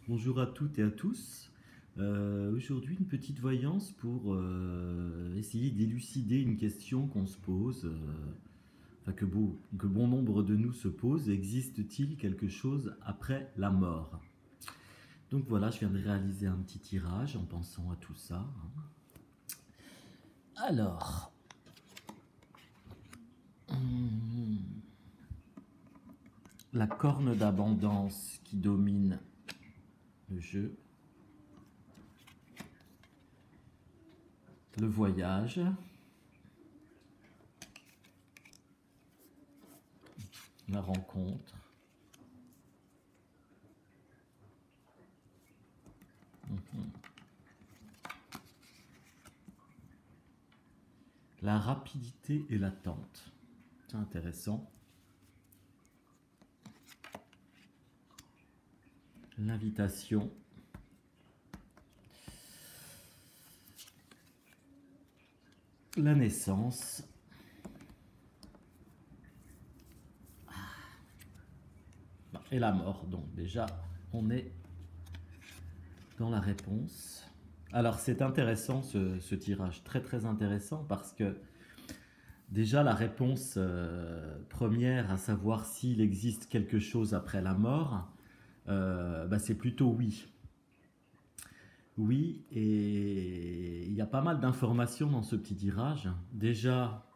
Bonjour à toutes et à tous. Aujourd'hui, une petite voyance pour essayer d'élucider une question qu'on se pose, enfin que bon nombre de nous se posent. Existe-t-il quelque chose après la mort? Donc voilà, je viens de réaliser un petit tirage en pensant à tout ça. Alors, la corne d'abondance qui domine le jeu, le voyage, la rencontre, la rapidité et l'attente. C'est intéressant. L'invitation. La naissance. Et la mort. Donc déjà, on est dans la réponse. Alors c'est intéressant ce tirage, très très intéressant parce que déjà la réponse première, à savoir s'il existe quelque chose après la mort, c'est plutôt oui. Oui, et il y a pas mal d'informations dans ce petit tirage. Déjà,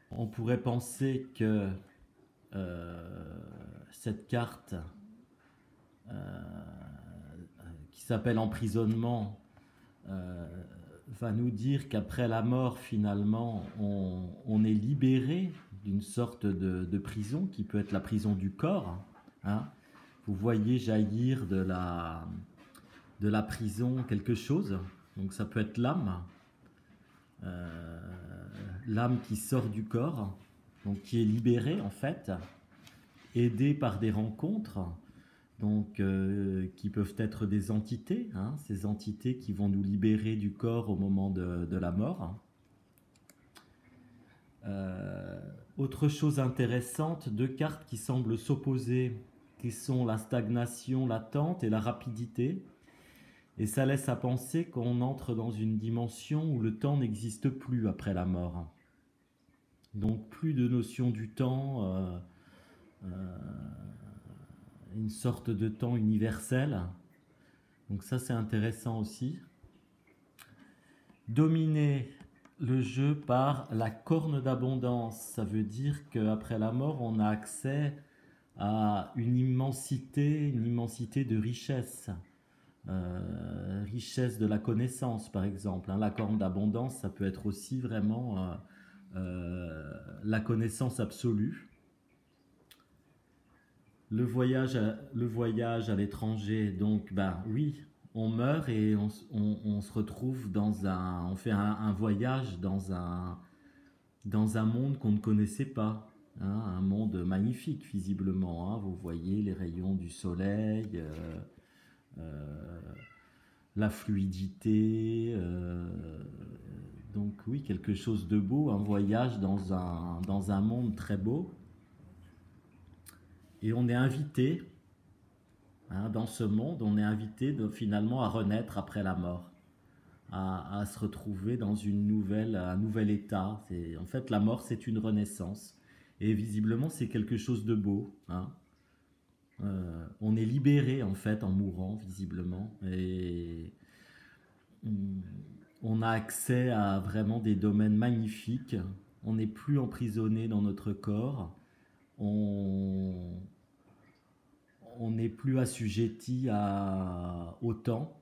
on pourrait penser que cette carte qui s'appelle emprisonnement va nous dire qu'après la mort, finalement, on est libéré d'une sorte de prison qui peut être la prison du corps. Hein. Vous voyez jaillir de la prison quelque chose, donc ça peut être l'âme, l'âme qui sort du corps, donc qui est libérée en fait, aidée par des rencontres, donc qui peuvent être des entités, hein, ces entités qui vont nous libérer du corps au moment de la mort. Autre chose intéressante, deux cartes qui semblent s'opposer, qui sont la stagnation, l'attente et la rapidité. Et ça laisse à penser qu'on entre dans une dimension où le temps n'existe plus après la mort. Donc plus de notion du temps, une sorte de temps universel. Donc ça c'est intéressant aussi. Dominer le jeu par la corne d'abondance, ça veut dire qu'après la mort on a accès à une immensité de richesse. Richesse de la connaissance par exemple, hein. La corne d'abondance ça peut être aussi vraiment la connaissance absolue. Le voyage à l'étranger, donc oui, on meurt et on se retrouve on fait un voyage dans un monde qu'on ne connaissait pas, hein, un monde magnifique visiblement, hein. Vous voyez les rayons du soleil, la fluidité, donc oui, quelque chose de beau, un voyage dans un monde très beau. Et on est invité, hein, dans ce monde, on est invité finalement à renaître après la mort, à se retrouver dans un nouvel état. En fait, la mort, c'est une renaissance. Et visiblement, c'est quelque chose de beau. Hein. On est libéré, en fait, en mourant, visiblement. Et on a accès à vraiment des domaines magnifiques. On n'est plus emprisonné dans notre corps. On n'est plus assujetti au temps.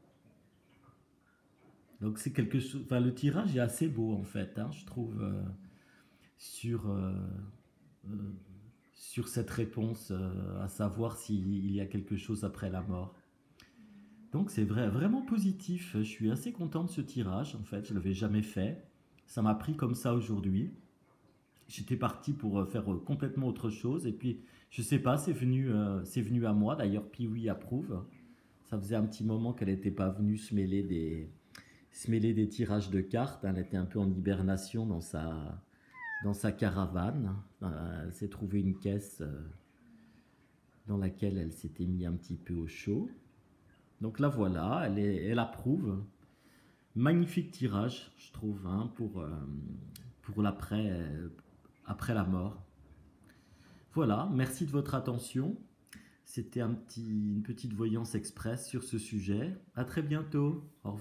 Donc c'est quelque chose. Enfin, le tirage est assez beau en fait, hein, je trouve, sur sur cette réponse, à savoir s'il y a quelque chose après la mort. Donc c'est vraiment positif. Je suis assez content de ce tirage. En fait, je l'avais jamais fait. Ça m'a pris comme ça aujourd'hui. J'étais parti pour faire complètement autre chose et puis je sais pas, c'est venu à moi. D'ailleurs, Piwi approuve. Ça faisait un petit moment qu'elle n'était pas venue se mêler des tirages de cartes. Elle était un peu en hibernation dans sa caravane. Elle s'est trouvé une caisse dans laquelle elle s'était mis un petit peu au chaud. Donc là voilà, elle approuve. Magnifique tirage, je trouve, hein, pour l'après, après la mort. Voilà, merci de votre attention. C'était une petite voyance express sur ce sujet. À très bientôt. Au revoir.